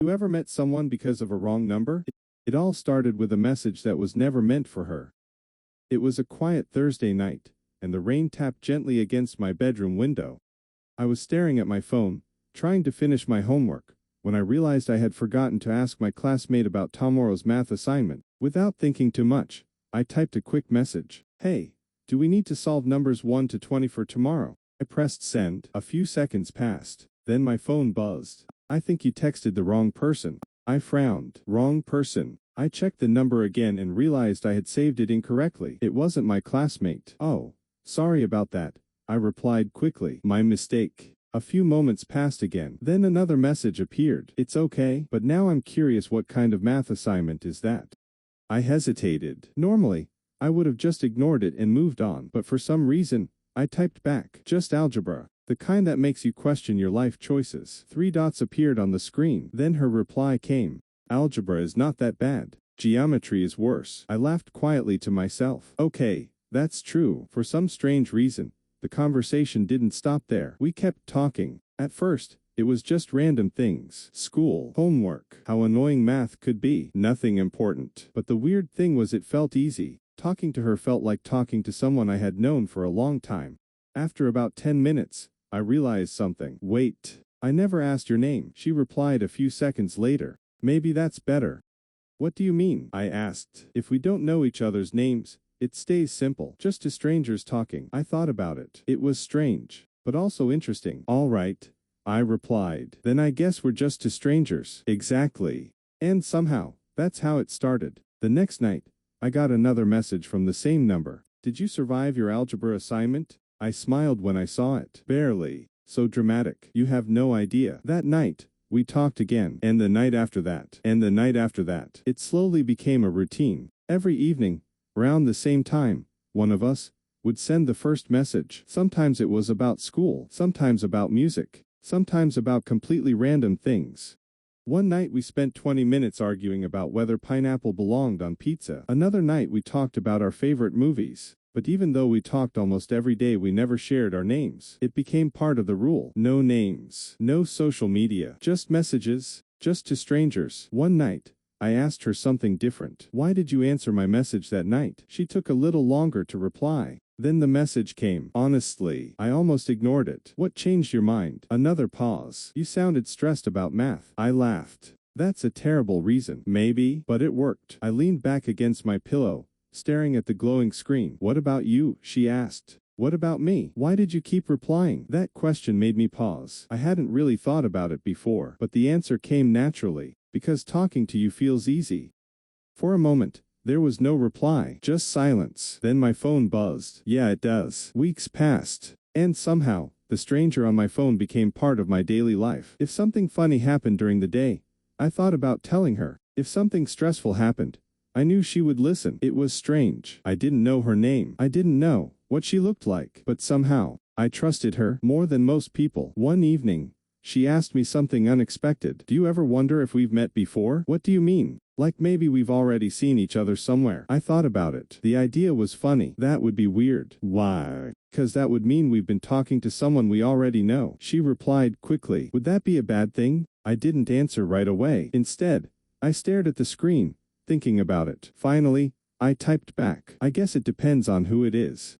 You ever met someone because of a wrong number? It all started with a message that was never meant for her. It was a quiet Thursday night, and the rain tapped gently against my bedroom window. I was staring at my phone, trying to finish my homework, when I realized I had forgotten to ask my classmate about tomorrow's math assignment. Without thinking too much, I typed a quick message. Hey, do we need to solve numbers 1 to 20 for tomorrow? I pressed send. A few seconds passed. Then my phone buzzed. I think you texted the wrong person. I frowned. Wrong person. I checked the number again and realized I had saved it incorrectly. It wasn't my classmate. Oh, sorry about that, I replied quickly. My mistake. A few moments passed again. Then another message appeared. It's okay, but now I'm curious, what kind of math assignment is that? I hesitated. Normally, I would have just ignored it and moved on, but for some reason, I typed back. Just algebra. The kind that makes you question your life choices. 3 dots appeared on the screen. Then her reply came. Algebra is not that bad. Geometry is worse. I laughed quietly to myself. Okay, that's true. For some strange reason, the conversation didn't stop there. We kept talking. At first, it was just random things. School, homework, how annoying math could be. Nothing important. But the weird thing was, it felt easy. Talking to her felt like talking to someone I had known for a long time. After about 10 minutes, I realized something. Wait, I never asked your name, she replied a few seconds later. Maybe that's better. What do you mean? I asked. If we don't know each other's names, it stays simple. Just two strangers talking. I thought about it. It was strange, but also interesting. All right, I replied. Then I guess we're just two strangers. Exactly. And somehow, that's how it started. The next night, I got another message from the same number. Did you survive your algebra assignment? I smiled when I saw it. Barely. So dramatic. You have no idea. That night, we talked again. And the night after that. And the night after that. It slowly became a routine. Every evening, around the same time, one of us would send the first message. Sometimes it was about school, sometimes about music, sometimes about completely random things. One night we spent 20 minutes arguing about whether pineapple belonged on pizza. Another night we talked about our favorite movies. But even though we talked almost every day, we never shared our names. It became part of the rule. No names, no social media, just messages, just to strangers. One night, I asked her something different. Why did you answer my message that night? She took a little longer to reply. Then the message came. Honestly, I almost ignored it. What changed your mind? Another pause. You sounded stressed about math. I laughed. That's a terrible reason. Maybe, but it worked. I leaned back against my pillow, staring at the glowing screen. What about you? She asked. What about me? Why did you keep replying? That question made me pause. I hadn't really thought about it before, but the answer came naturally. Because talking to you feels easy. For a moment, there was no reply, just silence. Then my phone buzzed. Yeah, it does. Weeks passed, and somehow, the stranger on my phone became part of my daily life. If something funny happened during the day, I thought about telling her. If something stressful happened, I knew she would listen. It was strange. I didn't know her name. I didn't know what she looked like. But somehow, I trusted her more than most people. One evening, she asked me something unexpected. Do you ever wonder if we've met before? What do you mean? Like maybe we've already seen each other somewhere. I thought about it. The idea was funny. That would be weird. Why? 'Cause that would mean we've been talking to someone we already know. She replied quickly. Would that be a bad thing? I didn't answer right away. Instead, I stared at the screen, thinking about it. Finally, I typed back. I guess it depends on who it is.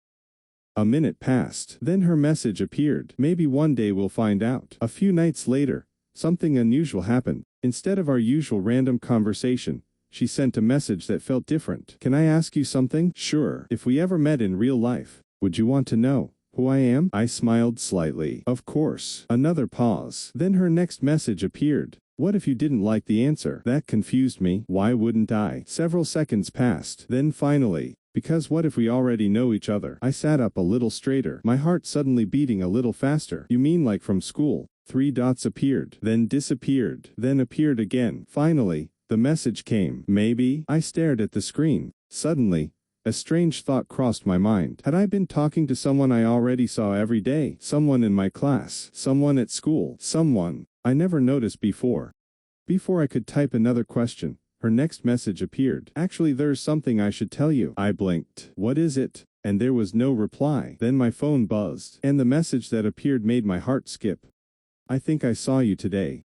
A minute passed. Then her message appeared. Maybe one day we'll find out. A few nights later, something unusual happened. Instead of our usual random conversation, she sent a message that felt different. Can I ask you something? Sure. If we ever met in real life, would you want to know who I am? I smiled slightly. Of course. Another pause. Then her next message appeared. What if you didn't like the answer? That confused me. Why wouldn't I? Several seconds passed. Then finally, because what if we already know each other? I sat up a little straighter, my heart suddenly beating a little faster. You mean like from school? 3 dots appeared, then disappeared, then appeared again. Finally, the message came. Maybe. I stared at the screen. Suddenly, a strange thought crossed my mind. Had I been talking to someone I already saw every day? Someone in my class, someone at school, someone I never noticed before. Before I could type another question, her next message appeared. Actually, there's something I should tell you. I blinked. What is it? And there was no reply. Then my phone buzzed, and the message that appeared made my heart skip. I think I saw you today.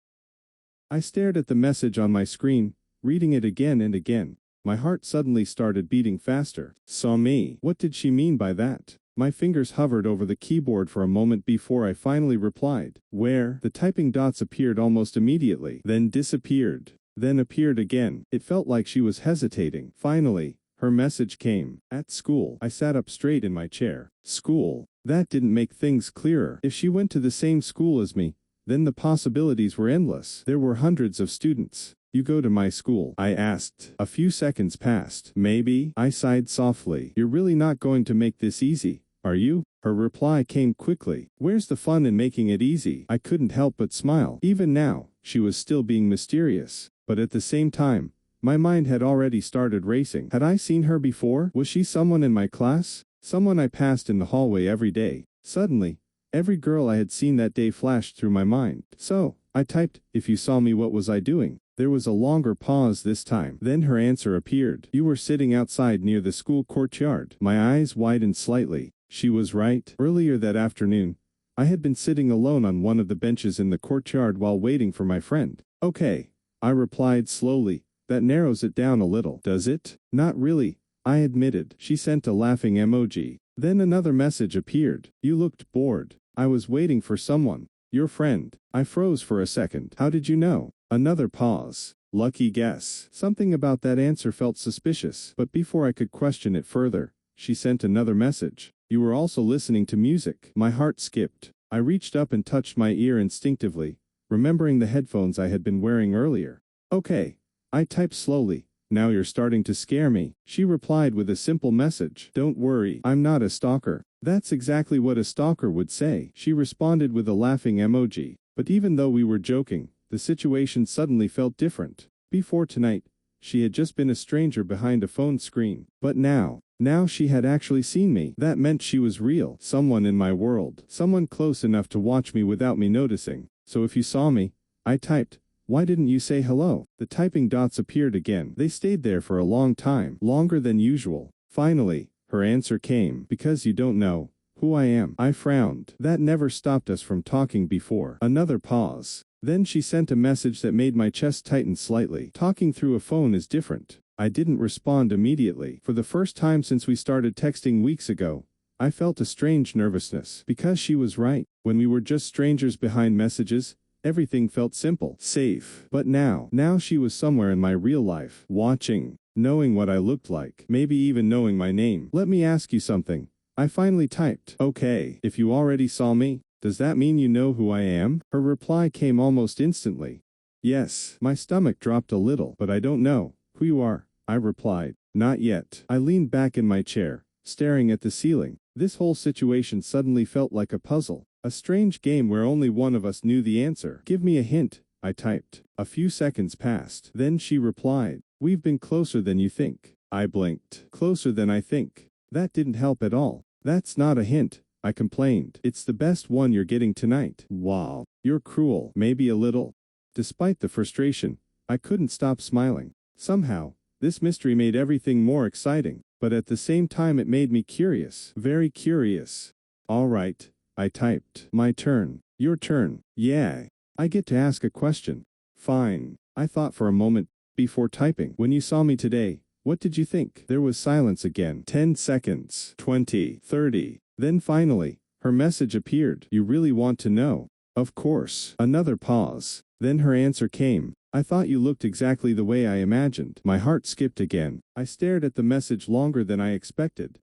I stared at the message on my screen, reading it again and again. My heart suddenly started beating faster. Saw me. What did she mean by that? My fingers hovered over the keyboard for a moment before I finally replied. Where? The typing dots appeared almost immediately, then disappeared, then appeared again. It felt like she was hesitating. Finally, her message came. At school. I sat up straight in my chair. School. That didn't make things clearer. If she went to the same school as me, then the possibilities were endless. There were hundreds of students. You go to my school? I asked. A few seconds passed. Maybe. I sighed softly. You're really not going to make this easy, are you? Her reply came quickly. Where's the fun in making it easy? I couldn't help but smile. Even now, she was still being mysterious. But at the same time, my mind had already started racing. Had I seen her before? Was she someone in my class? Someone I passed in the hallway every day? Suddenly, every girl I had seen that day flashed through my mind. So, I typed, if you saw me, what was I doing? There was a longer pause this time. Then her answer appeared. You were sitting outside near the school courtyard. My eyes widened slightly. She was right. Earlier that afternoon, I had been sitting alone on one of the benches in the courtyard while waiting for my friend. Okay, I replied slowly. That narrows it down a little, does it? Not really, I admitted. She sent a laughing emoji. Then another message appeared. You looked bored. I was waiting for someone. Your friend. I froze for a second. How did you know? Another pause. Lucky guess. Something about that answer felt suspicious, but before I could question it further, she sent another message. You were also listening to music. My heart skipped. I reached up and touched my ear instinctively, remembering the headphones I had been wearing earlier. Okay, I typed slowly. Now you're starting to scare me. She replied with a simple message. Don't worry, I'm not a stalker. That's exactly what a stalker would say. She responded with a laughing emoji. But even though we were joking, the situation suddenly felt different. Before tonight, she had just been a stranger behind a phone screen. But now she had actually seen me. That meant she was real. Someone in my world. Someone close enough to watch me without me noticing. So if you saw me, I typed. Why didn't you say hello? The typing dots appeared again. They stayed there for a long time, longer than usual. Finally, her answer came. Because you don't know who I am. I frowned. That never stopped us from talking before. Another pause. Then she sent a message that made my chest tighten slightly. Talking through a phone is different. I didn't respond immediately. For the first time since we started texting weeks ago, I felt a strange nervousness. Because she was right. When we were just strangers behind messages, everything felt simple, safe. But now she was somewhere in my real life, watching, knowing what I looked like, maybe even knowing my name. Let me ask you something. I finally typed. Okay, if you already saw me, does that mean you know who I am? Her reply came almost instantly. Yes. My stomach dropped a little. But I don't know who you are, I replied. Not yet. I leaned back in my chair, staring at the ceiling. This whole situation suddenly felt like a puzzle. A strange game where only one of us knew the answer. Give me a hint, I typed. A few seconds passed. Then she replied. We've been closer than you think. I blinked. Closer than I think. That didn't help at all. That's not a hint, I complained. It's the best one you're getting tonight. Wow. You're cruel. Maybe a little. Despite the frustration, I couldn't stop smiling. Somehow, this mystery made everything more exciting. But at the same time it made me curious. Very curious. All right, I typed. My turn. Your turn. Yeah. I get to ask a question. Fine. I thought for a moment before typing. When you saw me today, what did you think? There was silence again. 10 seconds. 20. 30. Then finally, her message appeared. You really want to know? Of course. Another pause. Then her answer came. I thought you looked exactly the way I imagined. My heart skipped again. I stared at the message longer than I expected.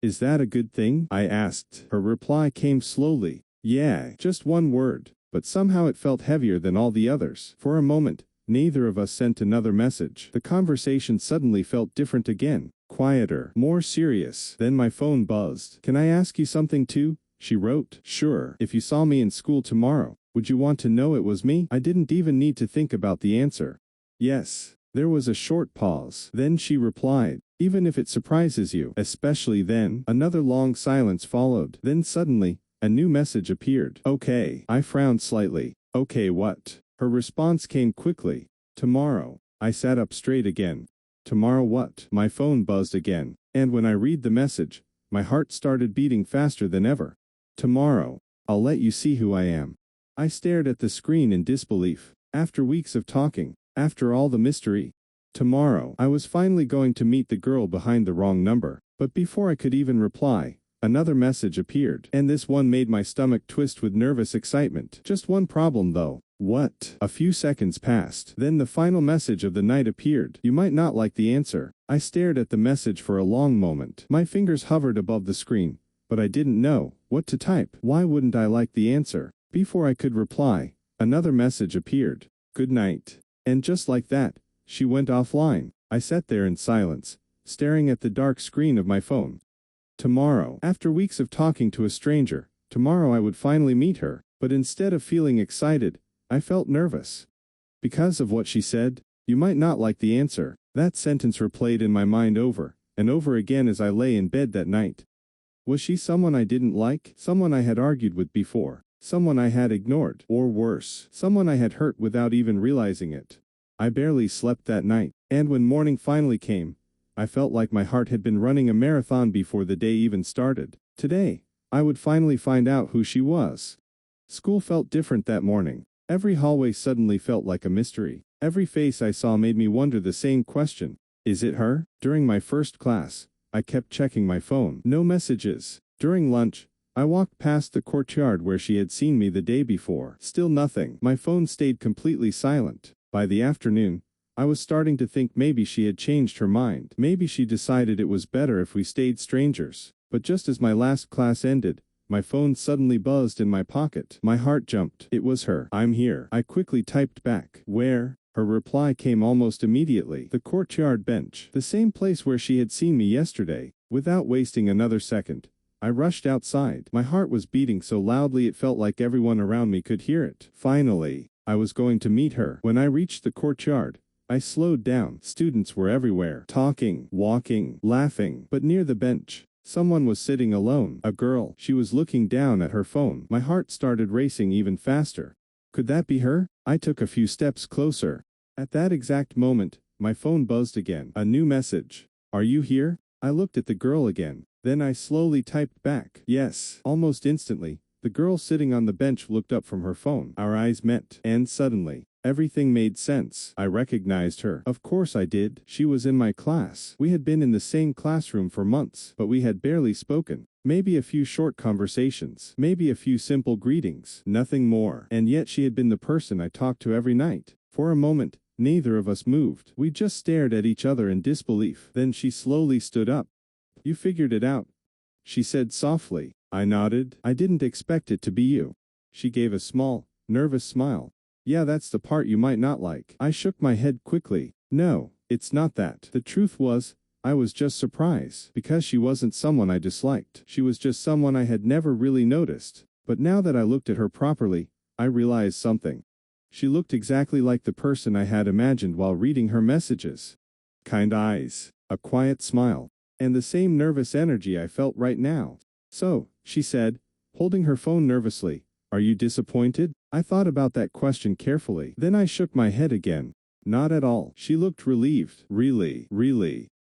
Is that a good thing? I asked. Her reply came slowly. Yeah, just one word. But somehow it felt heavier than all the others. For a moment, neither of us sent another message. The conversation suddenly felt different again. Quieter, more serious. Then my phone buzzed. Can I ask you something too? She wrote. Sure. If you saw me in school tomorrow, would you want to know it was me? I didn't even need to think about the answer. Yes. There was a short pause. Then she replied. Even if it surprises you. Especially then. Another long silence followed. Then suddenly, a new message appeared. Okay. I frowned slightly. Okay, what? Her response came quickly. Tomorrow. I sat up straight again. Tomorrow what? My phone buzzed again. And when I read the message, my heart started beating faster than ever. Tomorrow. I'll let you see who I am. I stared at the screen in disbelief. After weeks of talking, after all the mystery. Tomorrow, I was finally going to meet the girl behind the wrong number, but before I could even reply, another message appeared, and this one made my stomach twist with nervous excitement. Just one problem though. What? A few seconds passed. Then the final message of the night appeared. You might not like the answer. I stared at the message for a long moment. My fingers hovered above the screen, but I didn't know what to type. Why wouldn't I like the answer? Before I could reply, another message appeared. Good night. And just like that, she went offline. I sat there in silence, staring at the dark screen of my phone. Tomorrow, after weeks of talking to a stranger, tomorrow I would finally meet her, but instead of feeling excited, I felt nervous. Because of what she said, you might not like the answer. That sentence replayed in my mind over and over again as I lay in bed that night. Was she someone I didn't like? Someone I had argued with before? Someone I had ignored? Or worse, someone I had hurt without even realizing it? I barely slept that night, and when morning finally came, I felt like my heart had been running a marathon before the day even started. Today, I would finally find out who she was. School felt different that morning. Every hallway suddenly felt like a mystery. Every face I saw made me wonder the same question. Is it her? During my first class, I kept checking my phone. No messages. During lunch, I walked past the courtyard where she had seen me the day before. Still nothing. My phone stayed completely silent. By the afternoon, I was starting to think maybe she had changed her mind. Maybe she decided it was better if we stayed strangers. But just as my last class ended, my phone suddenly buzzed in my pocket. My heart jumped. It was her. I'm here. I quickly typed back. Where? Her reply came almost immediately. The courtyard bench. The same place where she had seen me yesterday. Without wasting another second, I rushed outside. My heart was beating so loudly it felt like everyone around me could hear it. Finally, I was going to meet her. When I reached the courtyard, I slowed down. Students were everywhere, talking, walking, laughing. But near the bench, someone was sitting alone. A girl. She was looking down at her phone. My heart started racing even faster. Could that be her? I took a few steps closer. At that exact moment, my phone buzzed again. A new message. Are you here? I looked at the girl again. Then I slowly typed back. Yes. Almost instantly, the girl sitting on the bench looked up from her phone. Our eyes met, and suddenly, everything made sense. I recognized her. Of course I did. She was in my class. We had been in the same classroom for months, but we had barely spoken. Maybe a few short conversations. Maybe a few simple greetings. Nothing more. And yet she had been the person I talked to every night. For a moment, neither of us moved. We just stared at each other in disbelief. Then she slowly stood up. You figured it out, she said softly. I nodded. I didn't expect it to be you. She gave a small, nervous smile. Yeah, that's the part you might not like. I shook my head quickly. No, it's not that. The truth was, I was just surprised. Because she wasn't someone I disliked. She was just someone I had never really noticed. But now that I looked at her properly, I realized something. She looked exactly like the person I had imagined while reading her messages. Kind eyes, a quiet smile, and the same nervous energy I felt right now. So, she said, holding her phone nervously, are you disappointed? I thought about that question carefully. Then I shook my head again. Not at all. She looked relieved. Really.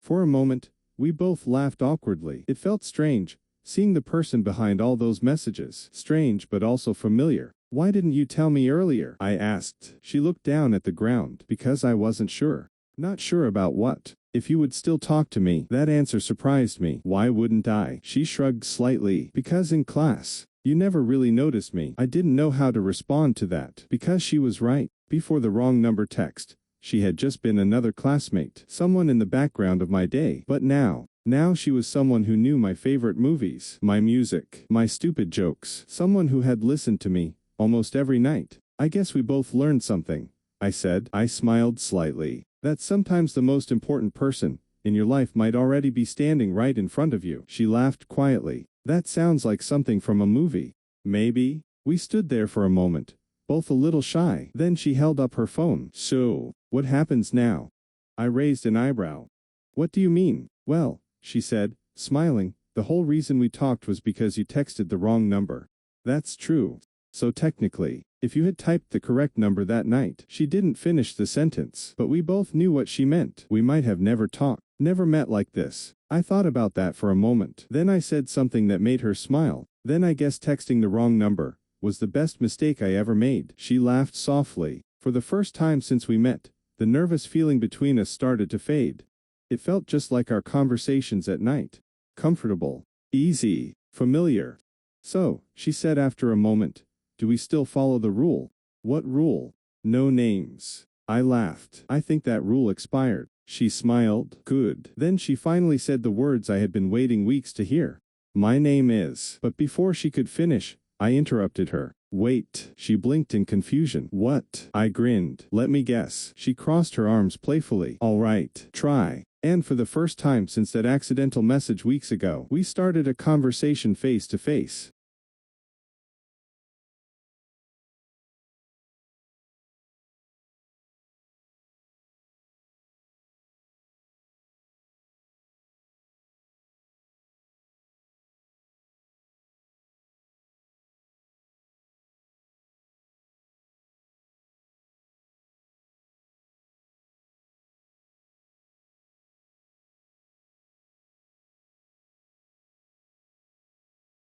For a moment, we both laughed awkwardly. It felt strange, seeing the person behind all those messages. Strange but also familiar. Why didn't you tell me earlier? I asked. She looked down at the ground. Because I wasn't sure. Not sure about what. If you would still talk to me. That answer surprised me. Why wouldn't I? She shrugged slightly. Because in class, you never really noticed me. I didn't know how to respond to that. Because she was right. Before the wrong number text, she had just been another classmate. Someone in the background of my day. But now she was someone who knew my favorite movies, my music, my stupid jokes. Someone who had listened to me almost every night. I guess we both learned something, I said. I smiled slightly. That sometimes the most important person in your life might already be standing right in front of you. She laughed quietly. That sounds like something from a movie. Maybe. We stood there for a moment, both a little shy. Then she held up her phone. So, what happens now? I raised an eyebrow. What do you mean? Well, she said, smiling, the whole reason we talked was because you texted the wrong number. That's true. So technically, if you had typed the correct number that night. She didn't finish the sentence, but we both knew what she meant. We might have never talked, never met like this. I thought about that for a moment. Then I said something that made her smile. Then I guess texting the wrong number was the best mistake I ever made. She laughed softly. For the first time since we met, the nervous feeling between us started to fade. It felt just like our conversations at night. Comfortable, easy, familiar. So, she said after a moment, do we still follow the rule? What rule? No names. I laughed. I think that rule expired. She smiled. Good. Then she finally said the words I had been waiting weeks to hear. My name is. But before she could finish, I interrupted her. Wait. She blinked in confusion. What? I grinned. Let me guess. She crossed her arms playfully. All right. Try. And for the first time since that accidental message weeks ago, we started a conversation face to face.